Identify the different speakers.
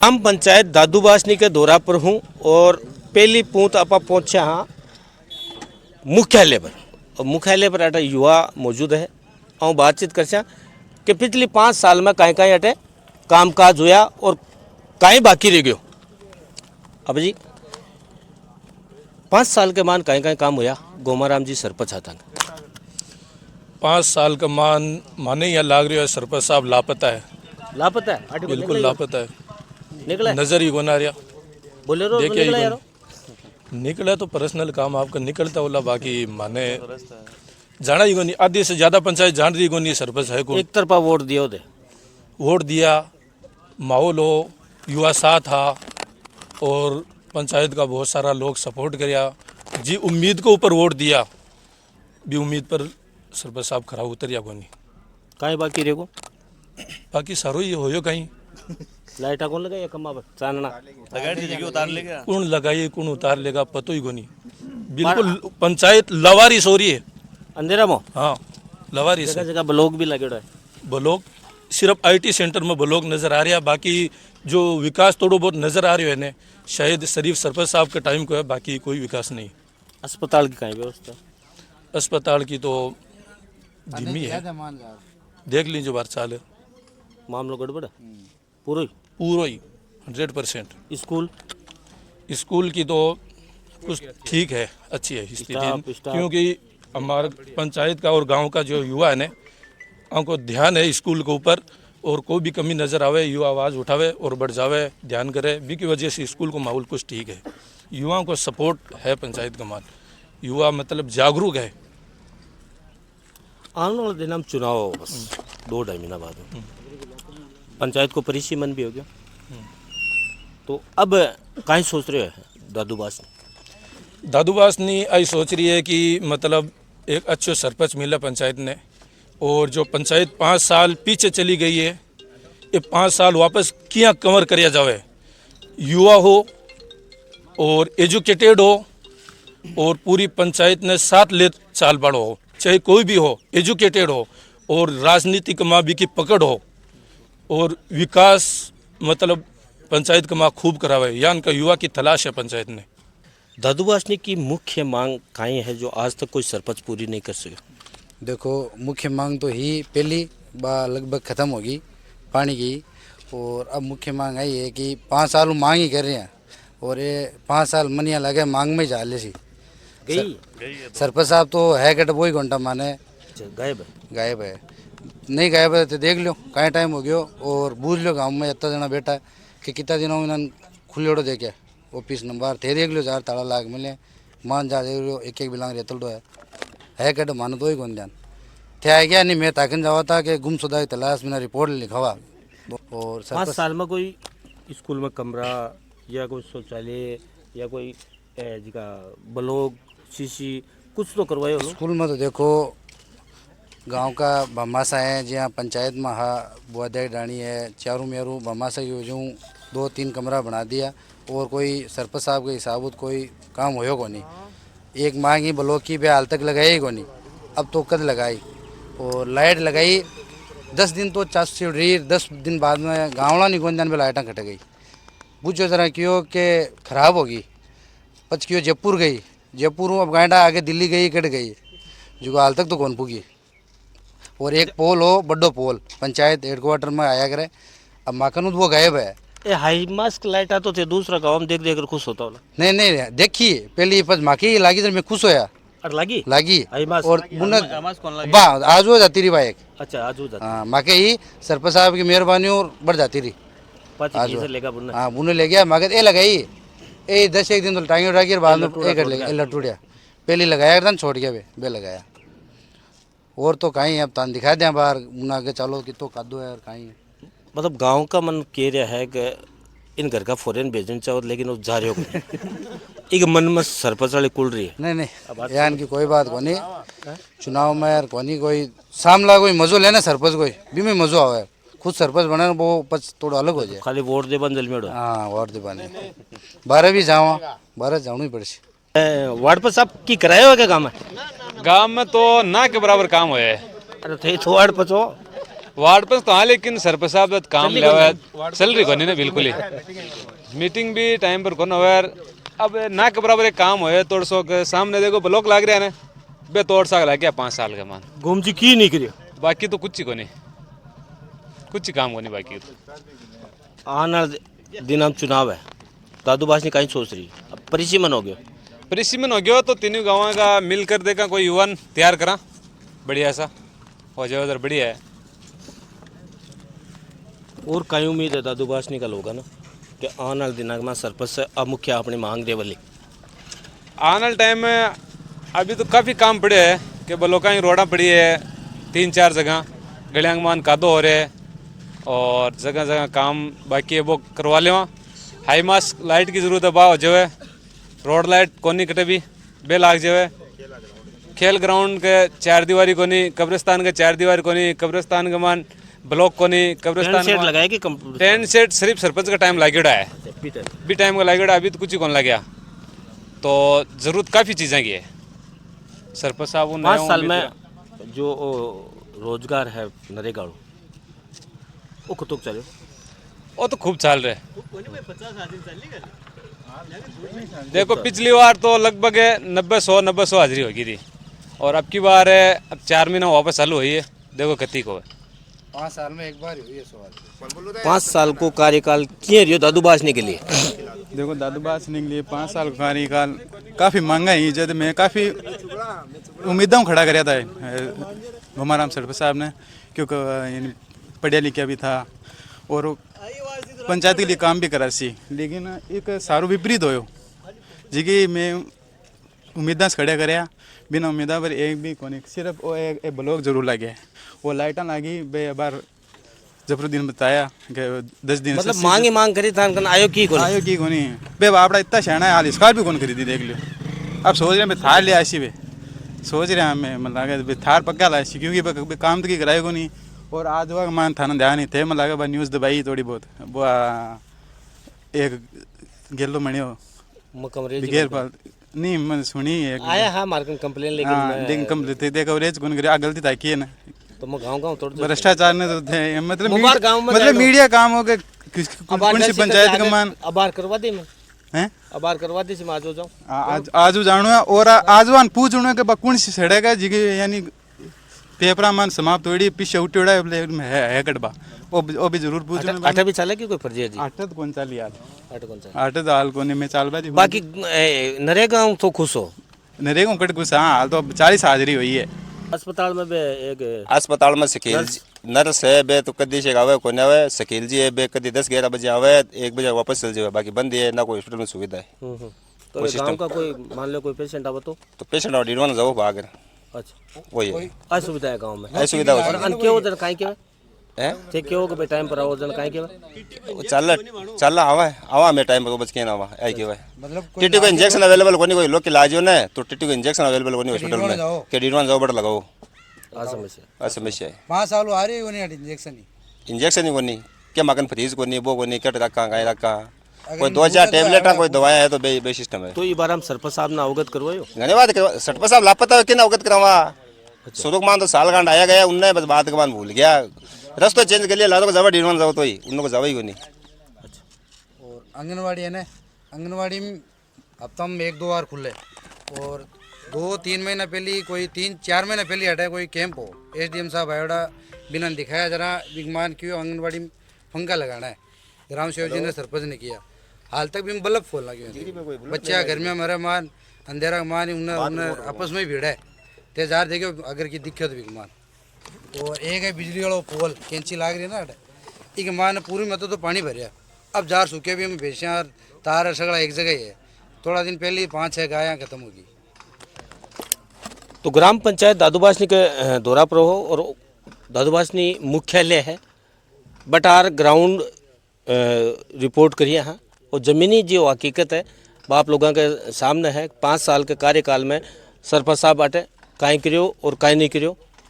Speaker 1: ग्राम पंचायत दादूबासनी के दौरा पर हूँ और पहली पूंत आप पहुँचे हाँ मुख्यालय पर। और मुख्यालय पर अटे युवा मौजूद है और बातचीत कर कि पिछली 5 साल में कहीं कहीं अटे कामकाज हुआ और कहीं बाकी रह गयो। अब जी 5 साल के मान कहीं कहीं काम हुआ। गोमाराम जी सरपंच आता
Speaker 2: 5 साल का माने या लाग रही है। सरपंच साहब लापता है,
Speaker 1: लापता है,
Speaker 2: बिल्कुल लापता है।
Speaker 1: निकला
Speaker 2: नजर ही गुना रहा।
Speaker 1: बोले रो
Speaker 2: देखिए
Speaker 1: निकला यार
Speaker 2: निकला तो पर्सनल काम आपका निकलता होला, बाकी माने जाना ही नहीं। आधी से ज्यादा पंचायत जान रही नहीं सरपंच है कौन।
Speaker 1: एक तरफा वोट दियो दे
Speaker 2: वोट दिया, माहौल हो, युवा साथ था और पंचायत का बहुत सारा लोग सपोर्ट कराया जी। उम्मीद के ऊपर वोट दिया भी, उम्मीद पर सरपंच साहब खरा उतरिया कोनी।
Speaker 1: कहीं बाकी रह गो
Speaker 2: बाकी सारो ही होयो कहीं।
Speaker 1: लाइटा कौन लगा कमा पर चानना
Speaker 2: कौन लगाई कौन उतार लेगा पतो ही कोनी। बिल्कुल पंचायत लवारिस हो रही है
Speaker 1: अंधेरा में।
Speaker 2: हाँ लवारिस
Speaker 1: जगह
Speaker 2: है।
Speaker 1: जगह ब्लॉक भी लगे है।
Speaker 2: ब्लॉक सिर्फ आईटी सेंटर में ब्लॉक नजर आ रहा है, बाकी जो विकास थोड़ा बहुत नजर आ रहा है ने शायद सिर्फ सरपंच साहब के टाइम को है, बाकी कोई विकास नहीं।
Speaker 1: अस्पताल की कहीं व्यवस्था
Speaker 2: अस्पताल की तो धीमी है, देख लीजिए बार चाल है।
Speaker 1: मामलो गड़बड़ है पूरा ही
Speaker 2: पूरा ही 100%। स्कूल की तो कुछ ठीक है, अच्छी है स्थिति, क्योंकि हमारे पंचायत का और गांव का जो युवा है ने उनको ध्यान है स्कूल के ऊपर, और कोई भी कमी नज़र आवे युवा आवाज़ उठावे और बढ़ जावे, ध्यान करे भी की वजह से स्कूल को माहौल कुछ ठीक है। युवाओं को सपोर्ट है पंचायत का मान, युवा मतलब जागरूक है।
Speaker 1: आने वाले दिन हम चुनाव हो बस 2-2.5 महीना बाद पंचायत को परिसीमन भी हो गया, तो अब कहीं सोच रहे हैं
Speaker 2: दादूबासनी आई सोच रही है कि मतलब एक अच्छे सरपंच मिला पंचायत ने, और जो पंचायत 5 साल पीछे चली गई है ये 5 साल वापस किया कवर करिया जावे। युवा हो और एजुकेटेड हो और पूरी पंचायत ने साथ ले चाल बढ़ो हो, चाहे कोई भी हो, एजुकेटेड हो और राजनीतिक माँ भी की पकड़ हो और विकास मतलब पंचायत का माँ खूब करावे, या इनका युवा की तलाश है पंचायत ने।
Speaker 1: दादूबासनी की मुख्य मांग कहीं है जो आज तक कोई सरपंच पूरी नहीं कर सके।
Speaker 3: देखो मुख्य मांग तो ही पहली बार लगभग ख़त्म होगी पानी की, और अब मुख्य मांग आई है कि 5 साल मांग ही कर रहे हैं और ये 5 साल मनिया लगे मांग में जा ले सी
Speaker 1: गई
Speaker 3: सरपंच साहब तो है कट वो ही घंटा माने
Speaker 1: गायब
Speaker 3: है नहीं गायब है तो देख लो कहीं टाइम हो गयो, और बूझ लो गाँव में इतना जना बैठा है कि कितना दिनों में खुलेड़ो देखे ऑफिस नंबर थे देख लो 4 ताला लाग मिले मान जा देख लो एक बिलांग रेतल है कट मानो तो ही कौन ध्यान थे आ गया नहीं। मैं ताकन जावा था कि गुमशुदा की तलाश में रिपोर्ट लिखावा। और
Speaker 1: 5 साल में कोई स्कूल में कमरा या कोई शौचालय या कोई जिका ब्लॉक सीसी कुछ तो करवाए हो।
Speaker 3: स्कूल में तो देखो गांव का भमासा है जहाँ पंचायत में हा बुआदाई डाणी है चारू मेरू भमासा की वजह 2-3 कमरा बना दिया, और कोई सरपंच साहब के हिसाब कोई काम होयो को नहीं। एक मांग ही ब्लॉक की भी हाल तक लगाई ही को नहीं, अब तो कद लगाई और लाइट लगाई 10 दिन तो चास छिड़ रही, 10 दिन बाद में गाँवला नहीं कौन जान पे लाइटा कट गई। पूछो जरा क्यों के खराब होगी पच क्यों जयपुर गई, जयपुर अब गांडा आगे दिल्ली गई कट गई जो हाल तक तो कौन पुगी। और एक पोल हो बड्डो पोल पंचायत हेडक्वार्टर में आया करे, अब माखन वो गायब है।
Speaker 1: ए हाई मास्क लाइट तो थे दूसरा गाँव देख देख कर खुश होता होला।
Speaker 3: नहीं देखी पहली पच माखी लागी तो मैं खुश होया
Speaker 1: और लागी
Speaker 3: और बा आज वो जाती रही बाइक।
Speaker 1: अच्छा आज हो जाती
Speaker 3: हाँ माके ही सरपंच साहब की मेहरबानी और बढ़ जाती रही।
Speaker 1: आज लेगा बुन्ना
Speaker 3: हाँ बुने ले गया माके ए लगाई ए 10-1 दिन तो टांगे उठा के बाद में ए कर लेगा लटूड़िया पहले लगाया एकदम छोड़ गया बे लगाया। और तो कहीं अब तान दिखा दें बाहर मुना के चलो कि तो कादो है और कहीं
Speaker 1: मतलब गांव का मन कह रहा है कि इन घर का फॉरेन भेजना चाहो, लेकिन वो जा रहे हो एक मन में सरपंच वाली कुल रही है।
Speaker 3: नहीं यान की कोई बात को नहीं। चुनाव में यार कोनी कोई सामला कोई मजो लेना सरपंच कोई भी में मजो आवे, खुद सरपंच बने वो पच थोड़ा अलग हो जाए।
Speaker 1: खाली वोट दे बंदल में
Speaker 3: हाँ वोट दे बने 12 भी जाओ 12 जाऊँ ही पड़े।
Speaker 1: वार्ड पर साहब की कराया हुआ क्या काम है?
Speaker 4: गांव में तो ना के बराबर काम हुआ है।
Speaker 1: अरे थे तो वार्ड पर
Speaker 4: वार्ड पर तो हाँ, लेकिन सरपंच साहब तो काम ले चल रही कोनी ना बिल्कुल ही। मीटिंग भी टाइम पर कौन हुआ अब ना के बराबर एक काम होए तोड़ सो के सामने देखो ब्लॉक लाग रहा है ना बे तोड़ सा लग गया 5 साल का मान
Speaker 1: घूम जी की नहीं करियो
Speaker 4: बाकी तो कुछ ही कोनी कुछ ही काम होनी बाकी तो
Speaker 1: आने वाले दिन हम चुनाव है दादू भाषनी कहीं सोच रही अब परिसीमन हो गया
Speaker 4: परिसीमन हो गया तो तीनों गाँव का मिलकर देखा कोई युवान तैयार करा बढ़िया सा हो जाए उधर बढ़िया है।
Speaker 1: और कई उम्मीद है दादू भाषनी का लोग ना कि आने वाले दिनों में सरपंच से अब मुख्य अपनी मांग दे वाली
Speaker 4: आने वाले टाइम में अभी तो काफ़ी काम पड़े हैं कि बलोका ही रोड़ा पड़ी है 3-4 जगह गलियांग मान कादो हो रहे है और जगह जगह काम बाकी है वो करवा ले हाई मास लाइट की ज़रूरत है बाव जो है रोड लाइट कोनी कटे भी बे लाग जो है खेल ग्राउंड के 4 दीवारी कोनी कब्रिस्तान के 4 दीवारी कोनी कब्रिस्तान के मान ब्लॉक कोनी कब्रिस्तान
Speaker 1: सेट लगाए कि
Speaker 4: टेंट सेट सिर्फ सरपंच का टाइम लागेड़ा है भी टाइम का लागेड़ा अभी तो कुछ ही कौन लग गया तो ज़रूरत काफ़ी चीज़ें की है सरपंच साहब
Speaker 1: 5 साल में जो रोजगार है नरेगा वो कुतुक चले
Speaker 4: वो तो खूब चाल रहे देखो पिछली बार तो लगभग 90-100 हाजिरी होगी थी और अब की बार है अब 4 महीना वापस चालू हुई है देखो कती को
Speaker 3: 5 साल में एक बार ही हुई है सवाल।
Speaker 1: 5 साल को कार्यकाल किए रियो दादू भाषनी के लिए
Speaker 5: देखो दादू भाषनी के लिए 5 साल का कार्यकाल काफ़ी महंगा ही जब मैं काफ़ी उम्मीदों खड़ा कराया था घुमाराम सरपंच साहब ने क्योंकि पढ़िया लिखा भी था और पंचायत के लिए काम भी करा सी लेकिन एक सारो विपरीत होयो जी कि मैं उम्मीदा से खड़ा कराया बिना उम्मीदा पर एक भी कोनी सिर्फ वो एक ब्लॉक जरूर लगे वो लाइटा लगी बे बार जफरुद्दीन बताया कि 10 दिन
Speaker 1: मतलब मांग करी था आयो की
Speaker 5: कोनी बे आपड़ा इतना शहना है हाल स्कॉर्पियो कौन खरीदी देख लियो अब सोच रहे मैं थार ले आसी बे सोच रहे हैं मैं मतलब थार पक्का लासी क्योंकि काम तो की कराए को नहीं और आज वह मान थाना ध्यान नहीं थे मतलब न्यूज़ दबाई थोड़ी बहुत वो एक गेलो मणियो बिगेर पाल नहीं मैं सुनी एक
Speaker 1: आया हाँ मार्केट कंप्लेन लेकिन
Speaker 5: कंप्लीट थे कवरेज कौन करे गलती था की है ना
Speaker 1: तो मैं गाँव तोड़
Speaker 5: भ्रष्टाचार ने तो थे मतलब मीडिया काम हो गए कौन सी पंचायत का मान
Speaker 1: अबार करवा दी मैं
Speaker 5: हैं
Speaker 1: अबार करवा दी मैं आज हो जाऊँ
Speaker 5: आज जानो है और आज वन पूछने के कौन सी सड़क है जी यानी पेपरा मान समाप्त होड़ी पीछे उठेड़ा है कटबा वो भी जरूर पूछने
Speaker 1: आठ भी चले कि कोई फर्जी है जी
Speaker 5: आठ तो कौन चाली यार
Speaker 1: आठ
Speaker 5: तो हाल कोने में चाल बाजी
Speaker 1: बाकी नरेगा तो खुश हो
Speaker 5: नरेगा कट कुछ हाँ हाल तो 40 हाजिरी हुई है
Speaker 1: अस्पताल में बे एक
Speaker 6: अस्पताल में शकील नर्स है बे तो कदी से आवे कोने आवे शकील जी है बे कदी 10-11 बजे आवे 1 बजे वापस चल जावे बाकी बंद है ना कोई हॉस्पिटल में सुविधा है
Speaker 1: तो गांव का कोई मान लो कोई पेशेंट आवे तो
Speaker 6: पेशेंट और डिडवान जाओ भाग
Speaker 1: अच्छा
Speaker 6: वही है
Speaker 1: असुविधा है गांव में
Speaker 6: असुविधा
Speaker 1: और अन क्यों जन काई के
Speaker 6: है
Speaker 1: ठीक क्यों के टाइम पर आओ जन काई के
Speaker 6: चल आवा मैं टाइम पर बच के ना आवा आई के मतलब टीटी को इंजेक्शन अवेलेबल कोनी कोई लोग इलाज हो ना तो टीटी को इंजेक्शन अवेलेबल कोनी हॉस्पिटल में के डिडवान जाओ बड़ लगाओ समस्या है
Speaker 3: 5 साल आ रही है
Speaker 6: इंजेक्शन ही कोनी क्या मगन फ्रीज कोनी वो कोनी कट रखा गाय रखा कोई 2-4 टेबलेट कोई दवाएं है तो बे सिस्टम है
Speaker 1: तो ये बार हम सरपंच साहब ने अवगत करवायो
Speaker 6: धन्यवाद सरपंच साहब लापता है किन अवगत करवा सुरुक मान तो साल गांड आया गया उनने बस बात के बाद भूल गया रस्तो चेंज कर लिया लादो को जावा डिडवान जाओ तो ही उन लोग को जावा ही कोनी
Speaker 3: और आंगनवाड़ी है ना आंगनवाड़ी में हफ्ता में 1-2 बार खुले और 2-3 महीना पहले कोई 3-4 महीना पहले हटा कोई कैंप हो एसडीएम साहब आयोडा बिना दिखाया जरा विगमान क्यों आंगनवाड़ी में पंखा लगाना है ग्राम सेवक जी ने सरपंच ने किया हाल तक भी बल्ब फोन लगे बच्चा घर में हमारा मान अंधेरा मान उन्हें आपस में भीड़ है तेजार देखो अगर की दिक्कत विगमान और एक है बिजली वाला पोल कैंची लाग रही है ना एक मान पूरी मत तो पानी भरिया अब जार सूखे भी हम भैंसियाँ तार सगड़ा एक जगह ही है थोड़ा दिन पहले 5-6 गायें खत्म होगी।
Speaker 1: तो ग्राम पंचायत दादू भाषनी के दौरा पर हो और दादू भाषनी मुख्यालय है बटार ग्राउंड रिपोर्ट करिए हाँ और ज़मीनी जो हकीकत है वो आप लोगों के सामने है 5 साल के कार्यकाल में सरपंच साहब बाटे काई करियो और काई नहीं करियो